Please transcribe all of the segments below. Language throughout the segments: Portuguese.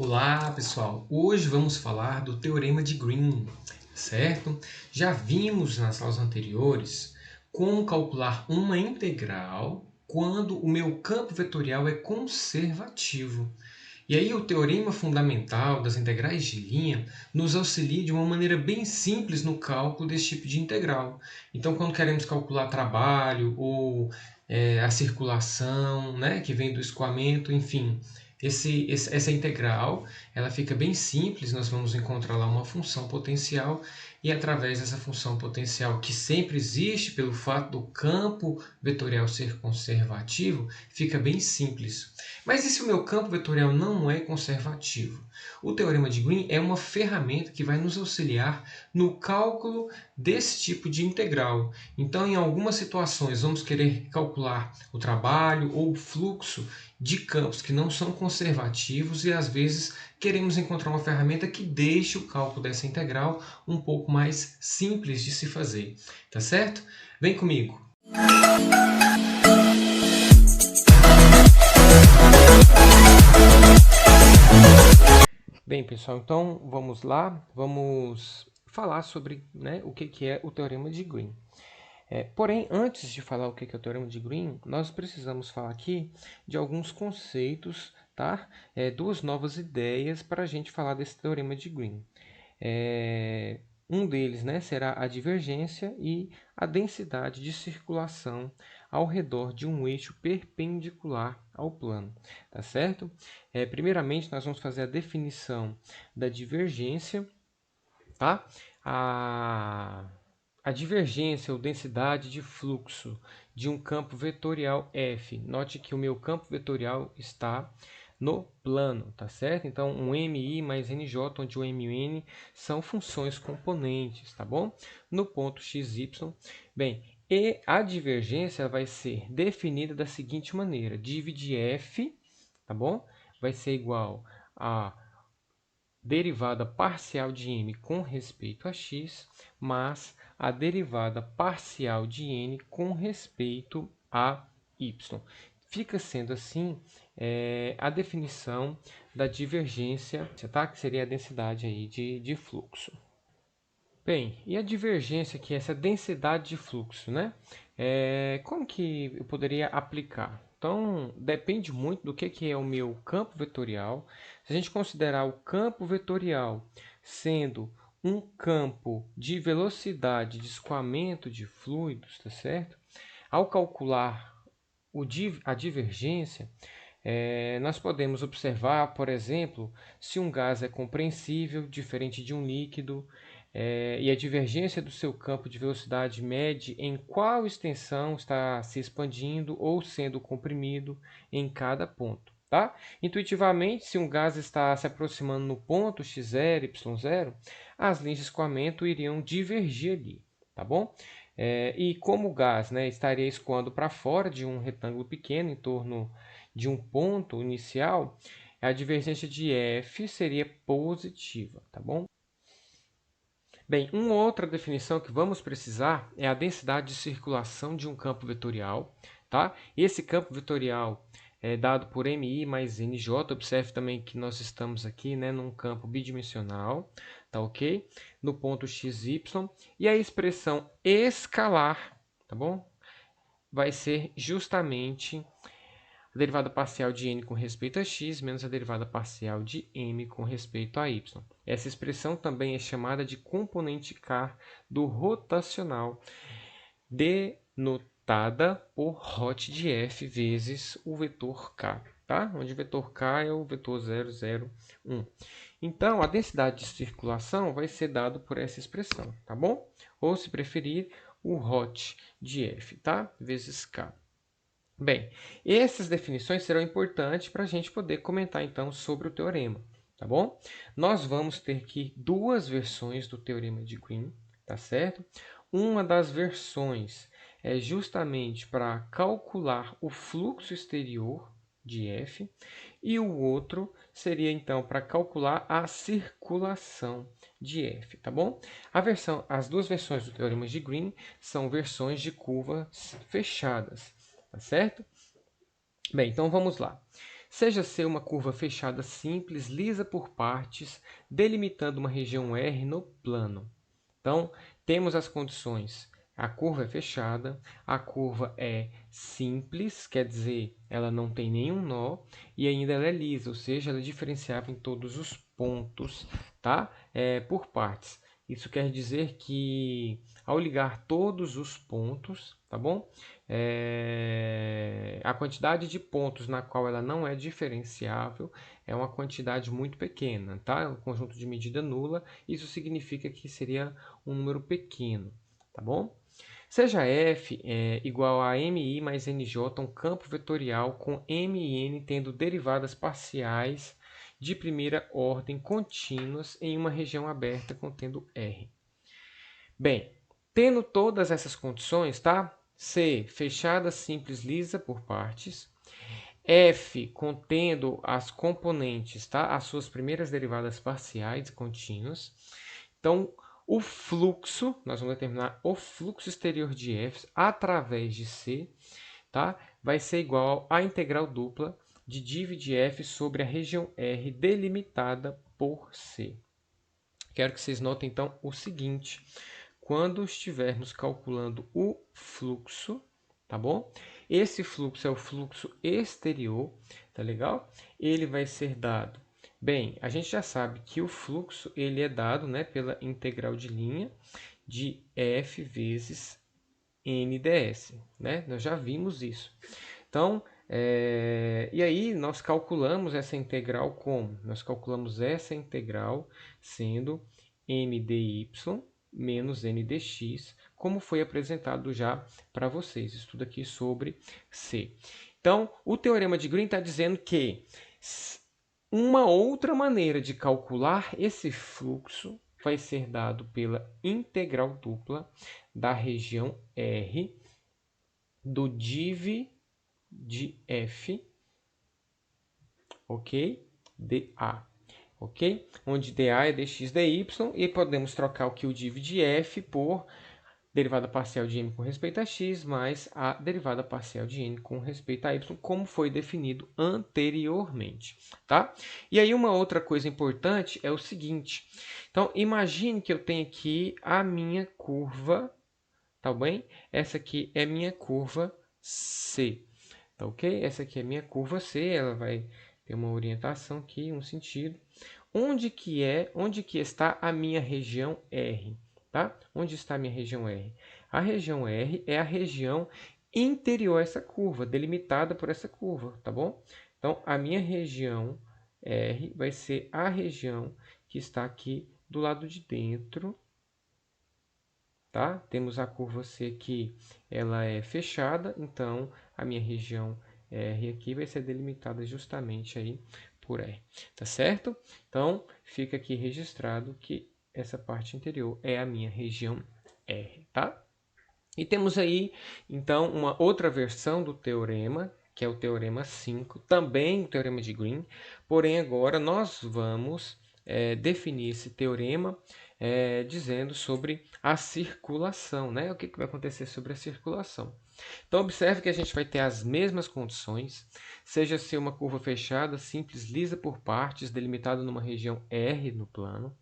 Olá, pessoal! Hoje vamos falar do Teorema de Green, certo? Já vimos nas aulas anteriores como calcular uma integral quando o meu campo vetorial é conservativo. E aí o teorema fundamental das integrais de linha nos auxilia de uma maneira bem simples no cálculo desse tipo de integral. Então, quando queremos calcular trabalho ou a circulação, né, que vem do escoamento, enfim, essa integral ela fica bem simples, nós vamos encontrar lá uma função potencial e através dessa função potencial que sempre existe pelo fato do campo vetorial ser conservativo, fica bem simples. Mas e se o meu campo vetorial não é conservativo? O Teorema de Green é uma ferramenta que vai nos auxiliar no cálculo desse tipo de integral. Então, em algumas situações, vamos querer calcular o trabalho ou o fluxo de campos que não são conservativos e, às vezes, queremos encontrar uma ferramenta que deixe o cálculo dessa integral um pouco mais simples de se fazer. Tá certo? Vem comigo! Bem, pessoal, então vamos lá, vamos falar sobre o que é o Teorema de Green. Porém, antes de falar o que é o Teorema de Green, nós precisamos falar aqui de alguns conceitos, tá? Duas novas ideias para a gente falar desse Teorema de Green. Um deles, será a divergência e a densidade de circulação ao redor de um eixo perpendicular ao plano, tá certo? Primeiramente, nós vamos fazer a definição da divergência, tá? A divergência ou densidade de fluxo de um campo vetorial F. Note que o meu campo vetorial está no plano, tá certo? Então, um MI mais NJ, onde o M e o N são funções componentes, tá bom? No ponto XY. Bem, e a divergência vai ser definida da seguinte maneira. Div de F, tá bom? Vai ser igual a derivada parcial de m com respeito a x, mais a derivada parcial de n com respeito a y. Fica sendo assim a definição da divergência, tá? Que seria a densidade aí de fluxo. Bem, e a divergência, que é essa densidade de fluxo, né? Como que eu poderia aplicar? Então, depende muito do que é o meu campo vetorial. Se a gente considerar o campo vetorial sendo um campo de velocidade de escoamento de fluidos, tá certo? Ao calcular a divergência, nós podemos observar, por exemplo, se um gás é compreensível, diferente de um líquido, e a divergência do seu campo de velocidade mede em qual extensão está se expandindo ou sendo comprimido em cada ponto. Tá? Intuitivamente, se um gás está se aproximando no ponto x0, y0, as linhas de escoamento iriam divergir ali. Tá bom? E como o gás estaria escoando para fora de um retângulo pequeno, em torno de um ponto inicial, a divergência de F seria positiva, tá bom? Bem, uma outra definição que vamos precisar é a densidade de circulação de um campo vetorial, tá? Esse campo vetorial é dado por MI mais NJ. Observe também que nós estamos aqui num campo bidimensional, tá ok? No ponto XY. E a expressão escalar, tá bom? Vai ser justamente a derivada parcial de n com respeito a x menos a derivada parcial de m com respeito a y. Essa expressão também é chamada de componente K do rotacional, denotada por hot de f vezes o vetor k, tá? Onde o vetor k é o vetor 0, 0, 1. Então, a densidade de circulação vai ser dado por essa expressão, tá bom? Ou, se preferir, o hot de f, tá? Vezes k. Bem, essas definições serão importantes para a gente poder comentar então sobre o teorema, tá bom? Nós vamos ter aqui duas versões do Teorema de Green, tá certo? Uma das versões é justamente para calcular o fluxo exterior de F e o outro seria então para calcular a circulação de F, tá bom? As duas versões do Teorema de Green são versões de curvas fechadas. Tá certo? Bem, então vamos lá. seja C uma curva fechada simples, lisa por partes, delimitando uma região R no plano. Então, temos as condições. A curva é fechada, a curva é simples, quer dizer, ela não tem nenhum nó, e ainda ela é lisa, ou seja, ela é diferenciável em todos os pontos, tá? Por partes. Isso quer dizer que, ao ligar todos os pontos, tá bom? A quantidade de pontos na qual ela não é diferenciável é uma quantidade muito pequena, tá? É um conjunto de medida nula, isso significa que seria um número pequeno, tá bom? Seja f igual a mi mais nj, um campo vetorial com m e n tendo derivadas parciais de primeira ordem contínuas em uma região aberta contendo R. Bem, tendo todas essas condições, tá? C, fechada, simples, lisa por partes. F, contendo as componentes, tá? As suas primeiras derivadas parciais e contínuas. Então, o fluxo, nós vamos determinar o fluxo exterior de F através de C, tá? Vai ser igual à integral dupla de div de F sobre a região R delimitada por C. Quero que vocês notem, então, o seguinte. Quando estivermos calculando o fluxo, tá bom? Esse fluxo é o fluxo exterior, tá legal? Ele vai ser dado. Bem, a gente já sabe que o fluxo ele é dado, né, pela integral de linha de F vezes NDS, né? Nós já vimos isso. Então, e aí nós calculamos essa integral como? Nós calculamos essa integral sendo m dy menos n dx, como foi apresentado já para vocês. Estudo aqui sobre C. Então, o teorema de Green está dizendo que uma outra maneira de calcular esse fluxo vai ser dado pela integral dupla da região R do div de F, ok? dA, ok? Onde dA é dx dy e podemos trocar o que o div de F por derivada parcial de m com respeito a x mais a derivada parcial de n com respeito a y, como foi definido anteriormente, tá? E aí uma outra coisa importante é o seguinte. Então, imagine que eu tenho aqui a minha curva, tá bem? Essa aqui é minha curva C. Tá ok? Essa aqui é a minha curva C, ela vai ter uma orientação aqui, um sentido. Onde que está a minha região R? Tá? Onde está a minha região R? A região R é a região interior a essa curva, delimitada por essa curva, tá bom? Então, a minha região R vai ser a região que está aqui do lado de dentro, tá? Temos a curva C aqui, ela é fechada, então a minha região R aqui vai ser delimitada justamente aí por R, tá certo? Então, fica aqui registrado que essa parte interior é a minha região R, tá? E temos aí, então, uma outra versão do teorema, que é o teorema 5, também o teorema de Green, porém agora nós vamos definir esse teorema dizendo sobre a circulação, né? O que vai acontecer sobre a circulação. Então, observe que a gente vai ter as mesmas condições, seja ser uma curva fechada, simples, lisa por partes, delimitada numa região R no plano,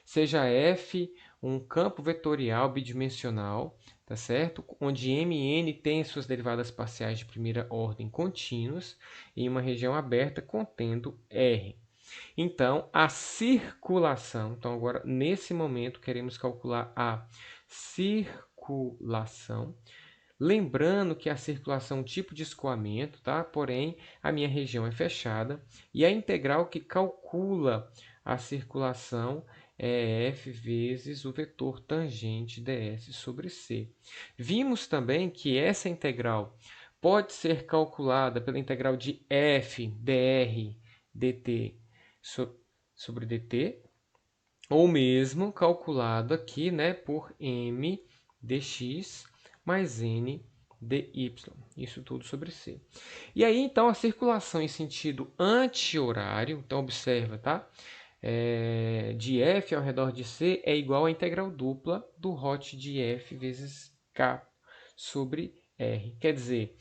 seja F um campo vetorial bidimensional, tá certo? Onde M e N têm suas derivadas parciais de primeira ordem contínuas em uma região aberta contendo R. Então, a circulação, então agora nesse momento queremos calcular a circulação, lembrando que a circulação é um tipo de escoamento, tá? Porém, a minha região é fechada e a integral que calcula a circulação é f vezes o vetor tangente ds sobre c. Vimos também que essa integral pode ser calculada pela integral de f dr dt sobre dt, ou mesmo calculado aqui, né, por m dx mais n dy, isso tudo sobre c. E aí, então, a circulação em sentido anti-horário, então observa, tá? De f ao redor de c é igual à integral dupla do hot de f vezes k sobre r. Quer dizer,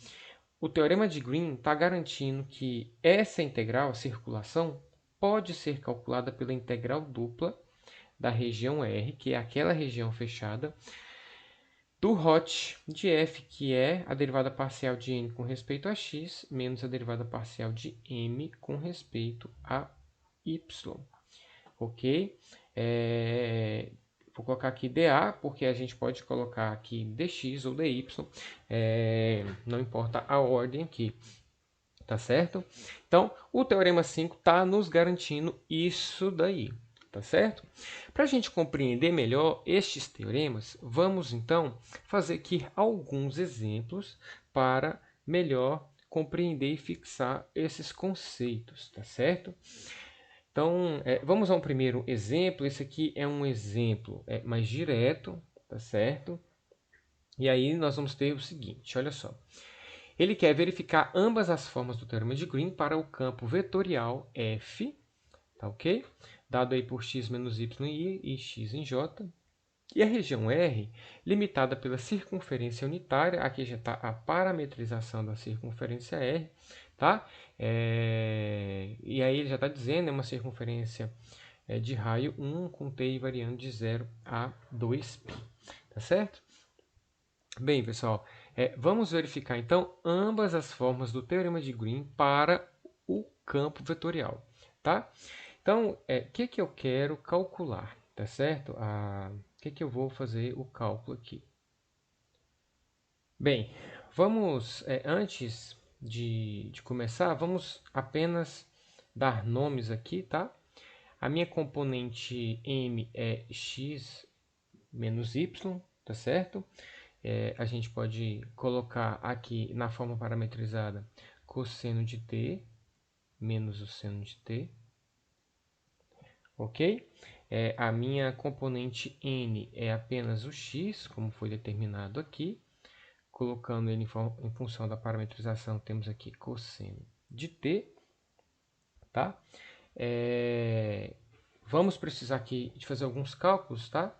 o teorema de Green está garantindo que essa integral, a circulação, pode ser calculada pela integral dupla da região R, que é aquela região fechada, do hot de f, que é a derivada parcial de n com respeito a x, menos a derivada parcial de m com respeito a y. Ok? Vou colocar aqui dA, porque a gente pode colocar aqui dx ou dy, não importa a ordem aqui, tá certo? Então, o teorema 5 está nos garantindo isso daí, tá certo? Para a gente compreender melhor estes teoremas, vamos então fazer aqui alguns exemplos para melhor compreender e fixar esses conceitos, tá certo? Então, vamos a um primeiro exemplo. Esse aqui é um exemplo mais direto, tá certo? E aí nós vamos ter o seguinte, olha só. Ele quer verificar ambas as formas do teorema de Green para o campo vetorial F, tá ok? Dado aí por x menos y em i e x em j. E a região R, limitada pela circunferência unitária, aqui já está a parametrização da circunferência R, tá? E aí ele já está dizendo, é uma circunferência de raio 1 com t variando de 0 a 2π, tá certo? Bem, pessoal, vamos verificar então ambas as formas do teorema de Green para o campo vetorial, tá? Então, o que eu quero calcular, tá certo? O que eu vou fazer o cálculo aqui? Bem, vamos, antes de começar, vamos apenas dar nomes aqui, tá? A minha componente m é x menos y, tá certo? A gente pode colocar aqui na forma parametrizada cosseno de t menos o seno de t, ok? A minha componente n é apenas o x, como foi determinado aqui. Colocando ele em função da parametrização, temos aqui cosseno de t, tá? Vamos precisar aqui de fazer alguns cálculos, tá?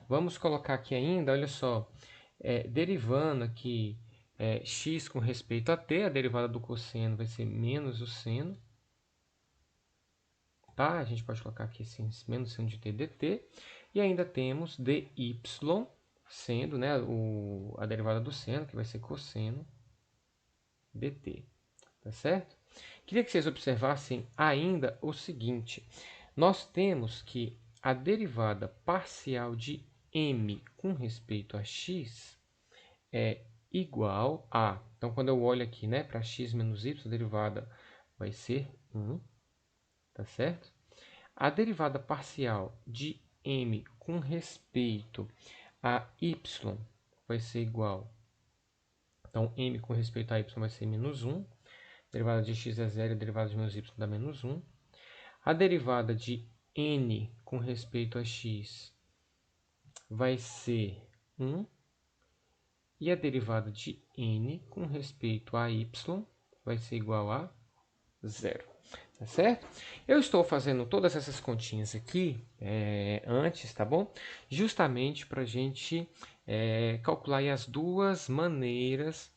Vamos colocar aqui ainda, olha só, derivando aqui x com respeito a t, a derivada do cosseno vai ser menos o seno, tá? A gente pode colocar aqui assim, menos seno de t dt, e ainda temos dy, sendo, né, a derivada do seno, que vai ser cosseno dt, tá certo? Queria que vocês observassem ainda o seguinte, nós temos que a derivada parcial de m com respeito a x é igual a, então quando eu olho aqui, né, para x menos y, a derivada vai ser 1, tá certo? A derivada parcial de m com respeito a y vai ser igual, então m com respeito a y vai ser menos 1, a derivada de x é 0 e a derivada de menos y dá menos 1. A derivada de n com respeito a x vai ser 1. E a derivada de n com respeito a y vai ser igual a 0. Tá certo? Eu estou fazendo todas essas continhas aqui antes, tá bom? Justamente para a gente calcular aí as duas maneiras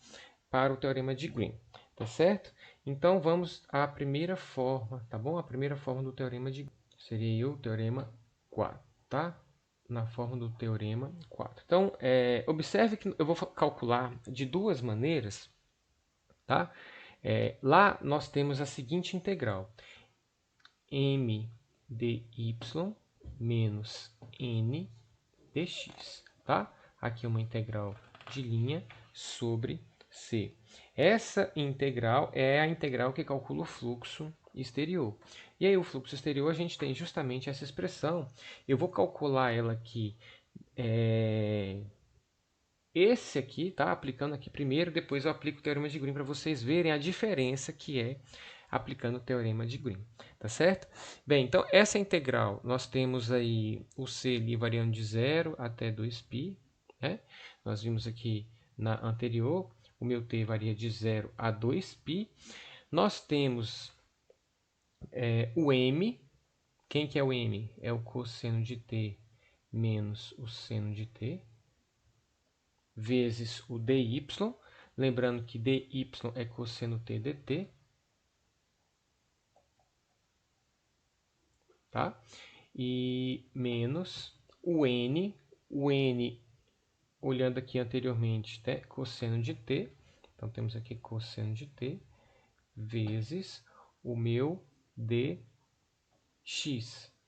para o teorema de Green, tá certo? Então, vamos à primeira forma, tá bom? A primeira forma do teorema de Green seria o teorema 4, tá? Na forma do teorema 4. Então, observe que eu vou calcular de duas maneiras, tá? Lá nós temos a seguinte integral, m dy menos n dx, tá? Aqui é uma integral de linha sobre C. Essa integral é a integral que calcula o fluxo exterior. E aí o fluxo exterior a gente tem justamente essa expressão. Eu vou calcular ela aqui, esse aqui, tá? Aplicando aqui primeiro, depois eu aplico o teorema de Green para vocês verem a diferença que é aplicando o teorema de Green, tá certo? Bem, então essa integral, nós temos aí o c ali variando de 0 até 2π, né? Nós vimos aqui na anterior, o meu t varia de 0 a 2π. Nós temos o m, quem que é o m? É o cosseno de t menos o seno de t, vezes o dy, Lembrando que dy é cosseno t dt. Tá? E menos o n, olhando aqui anteriormente, né? Cosseno de t, então temos aqui cosseno de t, vezes o meu dx,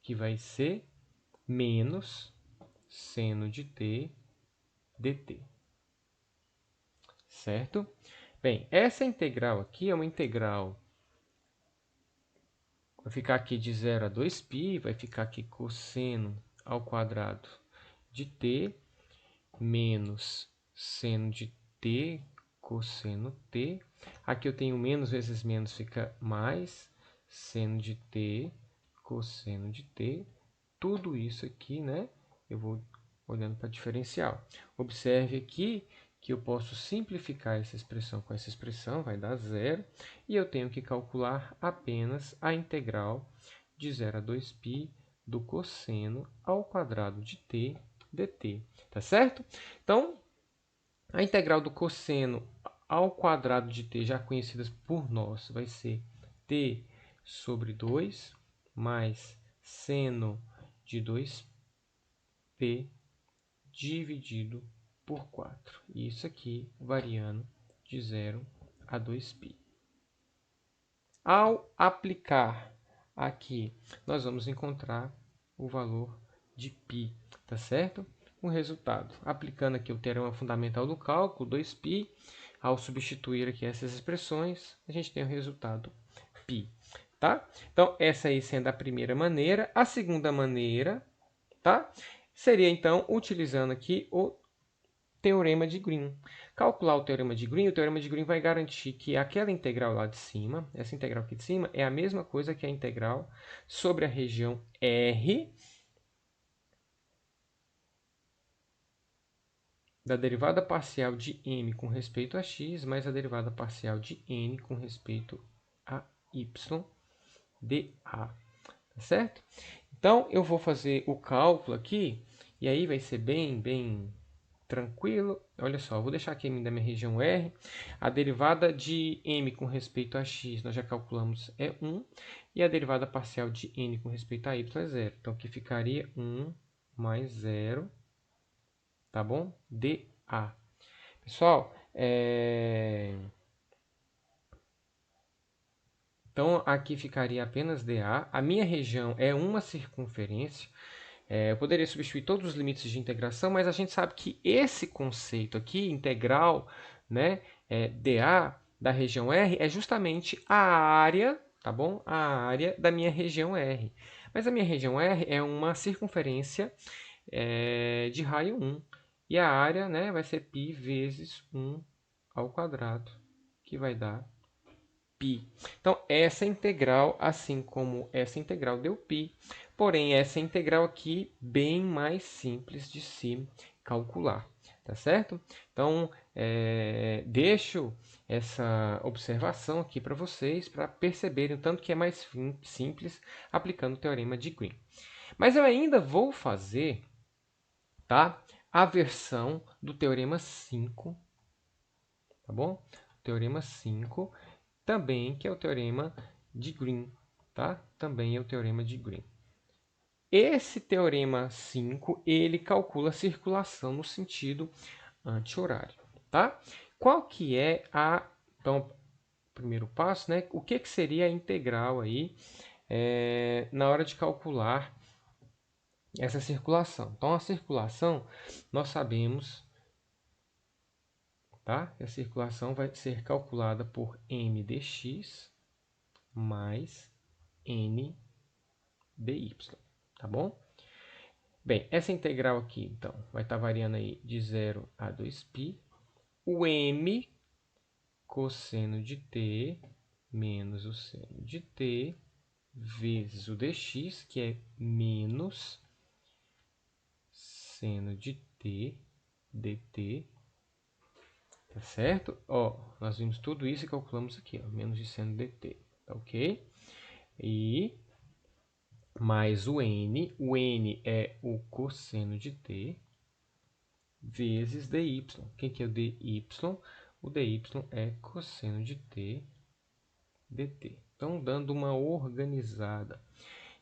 que vai ser menos seno de t dt. Certo? Bem, essa integral aqui é uma integral. Vai ficar aqui de 0 a 2π, vai ficar aqui cosseno ao quadrado de t, menos seno de t, cosseno t. Aqui eu tenho menos vezes menos, fica mais seno de t, cosseno de t. Tudo isso aqui, né? Eu vou olhando para diferencial. Observe aqui que eu posso simplificar essa expressão com essa expressão, vai dar zero. E eu tenho que calcular apenas a integral de 0 a 2π do cosseno ao quadrado de t dt. Tá certo? Então, a integral do cosseno ao quadrado de t, já conhecidas por nós, vai ser t sobre 2 mais seno de 2π dividido por 4. Isso aqui variando de 0 a 2π. Ao aplicar aqui, nós vamos encontrar o valor de π, tá certo? O resultado, aplicando aqui o teorema fundamental do cálculo, 2π, ao substituir aqui essas expressões, a gente tem o resultado π, tá? Então, essa aí sendo a primeira maneira. A segunda maneira, tá? Seria, então, utilizando aqui o teorema de Green. Calcular o teorema de Green vai garantir que aquela integral lá de cima, essa integral aqui de cima, é a mesma coisa que a integral sobre a região R da derivada parcial de m com respeito a x, mais a derivada parcial de n com respeito a y dA. Tá certo? Então, eu vou fazer o cálculo aqui, e aí vai ser bem tranquilo. Olha só, vou deixar aqui m da minha região R. A derivada de m com respeito a x, nós já calculamos, é 1. E a derivada parcial de n com respeito a y é 0. Então, aqui ficaria 1 mais 0, tá bom? dA. Pessoal, então, aqui ficaria apenas dA. A minha região é uma circunferência. Eu poderia substituir todos os limites de integração, mas a gente sabe que esse conceito aqui, integral, né, dA da região R, é justamente a área, tá bom? A área da minha região R. Mas a minha região R é uma circunferência de raio 1. E a área, né, vai ser π vezes 1 ao quadrado, que vai dar π. Então, essa integral, assim como essa integral, deu π. Porém, essa integral aqui, bem mais simples de se calcular. Tá certo? Então, deixo essa observação aqui para vocês, para perceberem o tanto que é mais simples aplicando o teorema de Green. Mas eu ainda vou fazer, tá, a versão do teorema 5, tá bom? Teorema 5, também, que é o teorema de Green, tá? Também é o teorema de Green. Esse teorema 5, ele calcula a circulação no sentido anti-horário, tá? Qual que é a... Então, primeiro passo, né? O que seria a integral aí na hora de calcular essa circulação? Então, a circulação, nós sabemos, tá? Que a circulação vai ser calculada por m dx mais n dy, tá bom? Bem, essa integral aqui, então, vai estar variando aí de 0 a 2π. O m cosseno de t menos o seno de t vezes o dx, que é menos seno de t dt. Tá certo? Ó, nós vimos tudo isso e calculamos aqui, ó, menos de seno dt. Tá ok? E mais o n é o cosseno de t, vezes dy. Quem que é o dy? o dy é cosseno de t dt. Então, dando uma organizada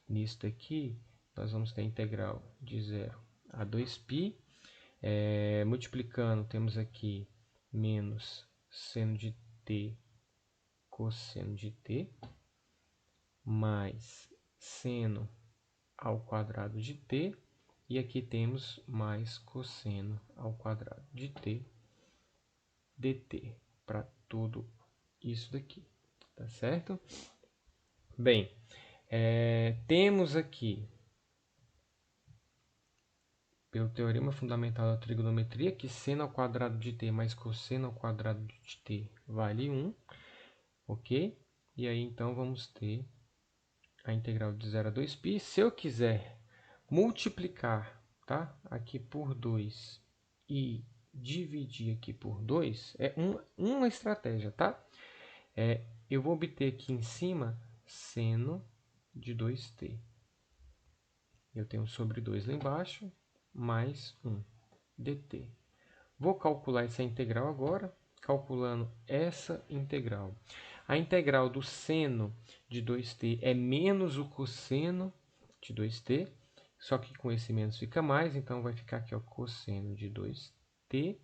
nisso daqui, nós vamos ter a integral de 0 a 2π. Multiplicando, temos aqui menos seno de t cosseno de t, mais seno ao quadrado de t, e aqui temos mais cosseno ao quadrado de t dt, para tudo isso daqui, tá certo? Bem, temos aqui, pelo teorema fundamental da trigonometria, que seno ao quadrado de t mais cosseno ao quadrado de t vale 1, ok? E aí, então, vamos ter a integral de 0 a 2π. Se eu quiser multiplicar, tá, aqui por 2 e dividir aqui por 2, é uma estratégia, tá? Eu vou obter aqui em cima seno de 2t. Eu tenho sobre 2 lá embaixo, mais 1 dt. Vou calcular essa integral agora, calculando essa integral. A integral do seno de 2t é menos o cosseno de 2t, só que com esse menos fica mais, então vai ficar aqui, ó, cosseno de 2t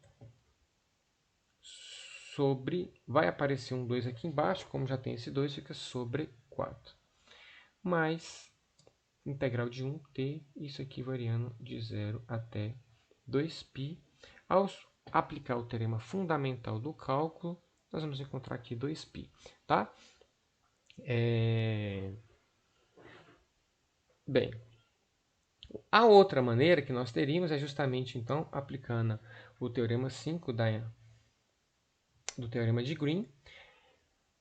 sobre, vai aparecer um 2 aqui embaixo, como já tem esse 2, fica sobre 4. Mais integral de 1t, isso aqui variando de 0 até 2π. Ao aplicar o teorema fundamental do cálculo, nós vamos encontrar aqui 2π, tá? Bem, a outra maneira que nós teríamos é justamente, então, aplicando o teorema 5 do teorema de Green.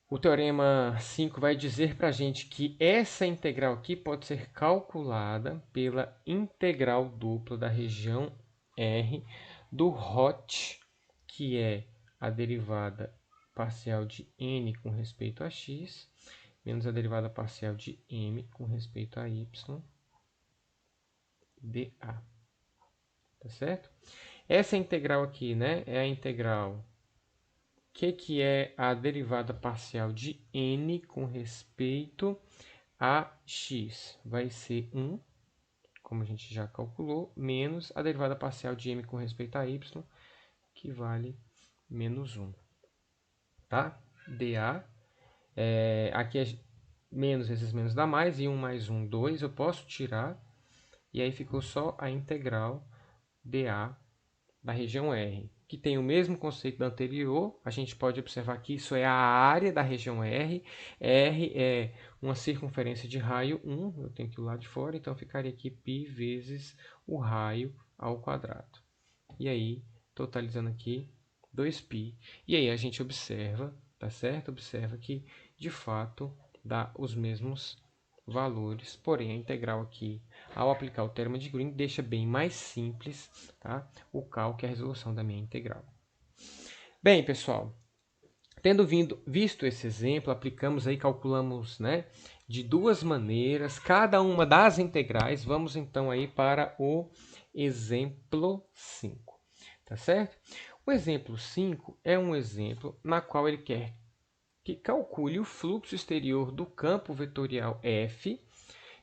O teorema 5 vai dizer para a gente que essa integral aqui pode ser calculada pela integral dupla da região R do hot, que é a derivada parcial de n com respeito a x, menos a derivada parcial de m com respeito a y, dA. Tá certo? Essa integral aqui, né, é a integral... O que é a derivada parcial de n com respeito a x? Vai ser 1, como a gente já calculou, menos a derivada parcial de m com respeito a y, que vale menos 1. Tá? dA. Aqui é menos, esses menos dá mais, e 1 mais 1, 2. Eu posso tirar, e aí ficou só a integral dA da região R, que tem o mesmo conceito do anterior. A gente pode observar que isso é a área da região R. R é uma circunferência de raio 1, eu tenho que ir lá de fora, então ficaria aqui π vezes o raio ao quadrado. E aí, totalizando aqui, 2π. E aí a gente observa, tá certo? Observa que, de fato, dá os mesmos valores, porém a integral aqui, ao aplicar o teorema de Green, deixa bem mais simples, tá, o cálculo e a resolução da minha integral. Bem, pessoal, tendo visto esse exemplo, aplicamos aí, calculamos, né, de duas maneiras, cada uma das integrais. Vamos então aí para o exemplo 5, tá certo? O exemplo 5 é um exemplo na qual ele quer que calcule o fluxo exterior do campo vetorial f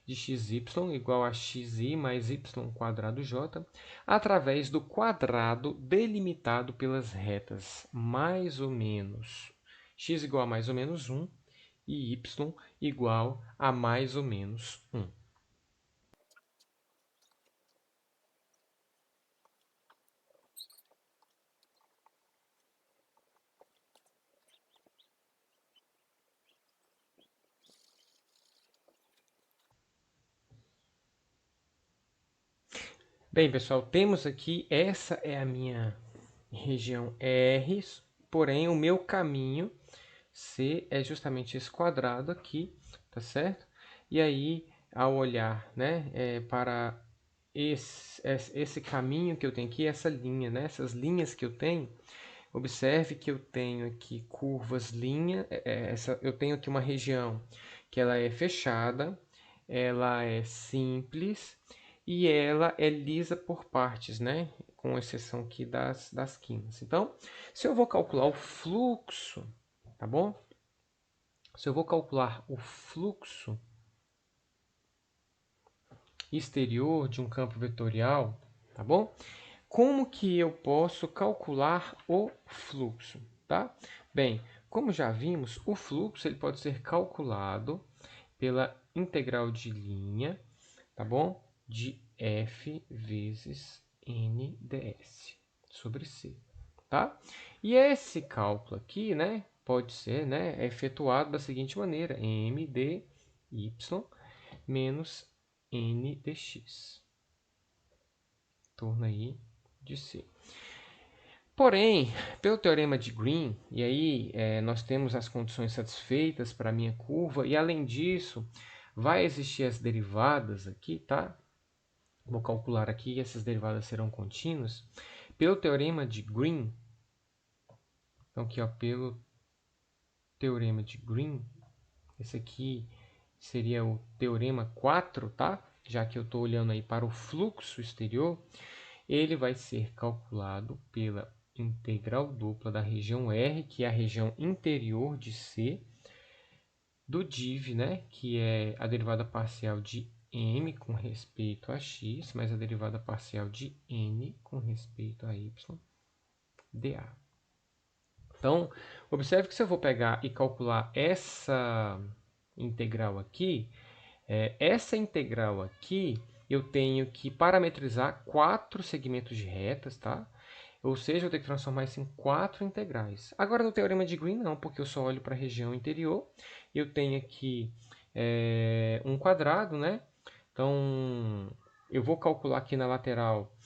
de xy igual a xi mais y quadrado j, através do quadrado delimitado pelas retas mais ou menos x igual a mais ou menos 1 e y igual a mais ou menos 1. Bem, pessoal, temos aqui, essa é a minha região R, porém o meu caminho C é justamente esse quadrado aqui, tá certo? E aí, ao olhar, né, para esse caminho que eu tenho aqui, essa linha, né, essas linhas que eu tenho, observe que eu tenho aqui curvas linha, eu tenho aqui uma região que ela é fechada, ela é simples, e ela é lisa por partes, né? Com exceção aqui das quinas. Então, se eu vou calcular o fluxo, tá bom? Se eu vou calcular o fluxo exterior de um campo vetorial, tá bom? Como que eu posso calcular o fluxo, tá? Bem, como já vimos, o fluxo ele pode ser calculado pela integral de linha, tá bom? De f vezes n ds sobre c, tá? E esse cálculo aqui, né, pode ser, né, efetuado da seguinte maneira: m dy menos n dx, torna aí de c. Porém, pelo teorema de Green, e aí nós temos as condições satisfeitas para a minha curva, e além disso, vai existir as derivadas aqui, tá? Vou calcular aqui, essas derivadas serão contínuas. Pelo teorema de Green, então aqui, ó, pelo teorema de Green, esse aqui seria o teorema 4, tá? Já que eu estou olhando aí para o fluxo exterior, ele vai ser calculado pela integral dupla da região R, que é a região interior de C, do div, né, que é a derivada parcial de m com respeito a x, mais a derivada parcial de n com respeito a y, dA. Então, observe que se eu vou pegar e calcular essa integral aqui, essa integral aqui, eu tenho que parametrizar 4 segmentos de retas, tá? Ou seja, eu tenho que transformar isso em 4 integrais. Agora, no teorema de Green, não, porque eu só olho para a região interior. Eu tenho aqui um quadrado, né? Então, eu vou calcular aqui na lateral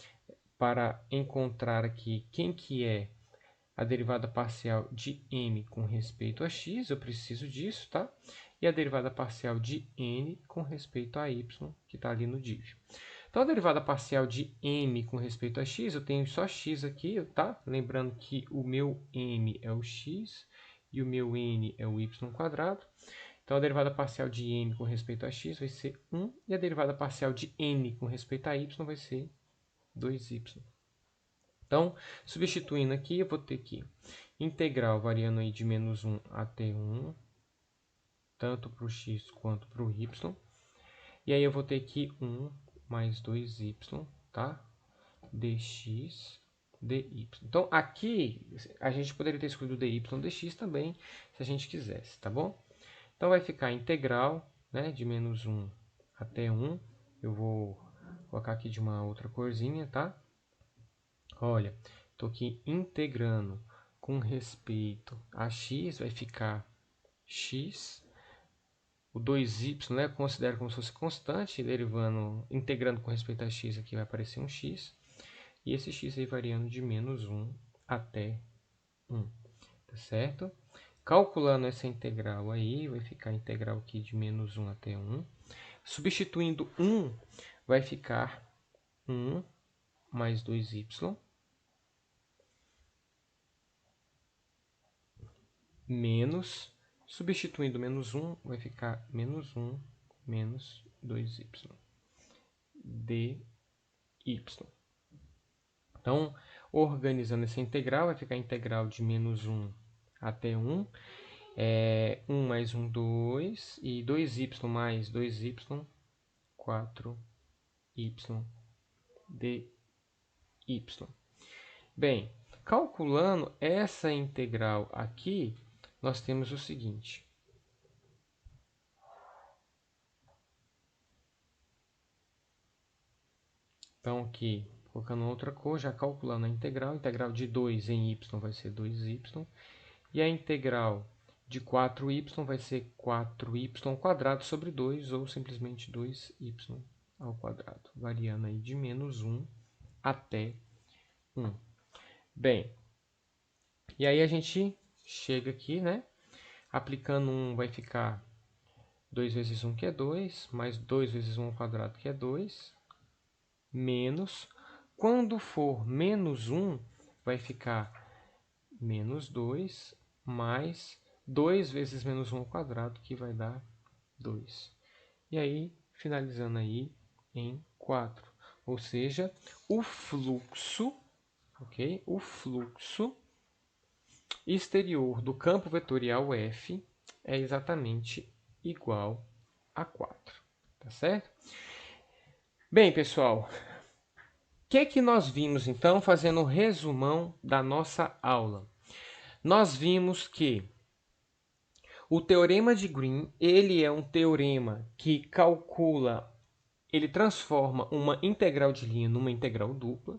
para encontrar aqui quem que é a derivada parcial de m com respeito a x, eu preciso disso, tá? E a derivada parcial de n com respeito a y, que está ali no div. Então, a derivada parcial de m com respeito a x, eu tenho só x aqui, tá? Lembrando que o meu m é o x e o meu n é o y quadrado. Então, a derivada parcial de m com respeito a x vai ser 1, e a derivada parcial de n com respeito a y vai ser 2y. Então, substituindo aqui, eu vou ter que integral variando aí de menos 1 até 1, tanto para o x quanto para o y. E aí eu vou ter que 1 mais 2y, tá? dx, dy. Então, aqui a gente poderia ter escolhido dy, dx também, se a gente quisesse, tá bom? Então, vai ficar integral, né, de menos 1 até 1. Eu vou colocar aqui de uma outra corzinha, tá? Olha, estou aqui integrando com respeito a x, vai ficar x. O 2y, né, eu considero como se fosse constante, integrando com respeito a x aqui vai aparecer um x. E esse x aí variando de menos 1 até 1, tá certo? Calculando essa integral aí, vai ficar a integral aqui de menos 1 até 1. Substituindo 1, vai ficar 1 mais 2y menos, substituindo menos 1, vai ficar menos 1 menos 2y dy. Então, organizando essa integral, vai ficar a integral de menos 1 até 1. 1 mais 1, 2. E 2y mais 2y, 4y dy. Bem, calculando essa integral aqui, nós temos o seguinte. Então, aqui, colocando outra cor, já calculando a integral de 2 em y vai ser 2y, e a integral de 4y vai ser 4y quadrado sobre 2, ou simplesmente 2y ao quadrado, variando aí de menos 1 até 1. Bem, e aí a gente chega aqui, né? Aplicando 1 vai ficar 2 vezes 1, que é 2, mais 2 vezes 1 ao quadrado, que é 2, menos, quando for menos 1, vai ficar menos 2, mais 2 vezes menos 1 ao quadrado, que vai dar 2. E aí, finalizando aí em 4. ou seja, o fluxo, ok? O fluxo exterior do campo vetorial F é exatamente igual a 4, tá certo? Bem, pessoal, o que é que nós vimos, então, fazendo um resumão da nossa aula? Nós vimos que o teorema de Green, ele é um teorema que calcula, ele transforma uma integral de linha numa integral dupla,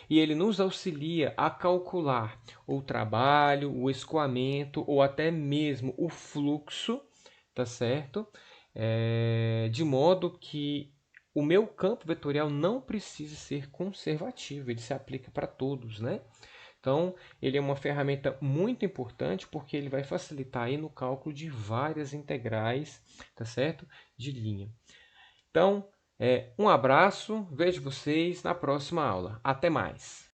e ele nos auxilia a calcular o trabalho, o escoamento ou até mesmo o fluxo, tá certo? De modo que o meu campo vetorial não precisa ser conservativo, ele se aplica para todos, né? Então, ele é uma ferramenta muito importante porque ele vai facilitar aí no cálculo de várias integrais, tá certo? De linha. Então, um abraço, vejo vocês na próxima aula. Até mais!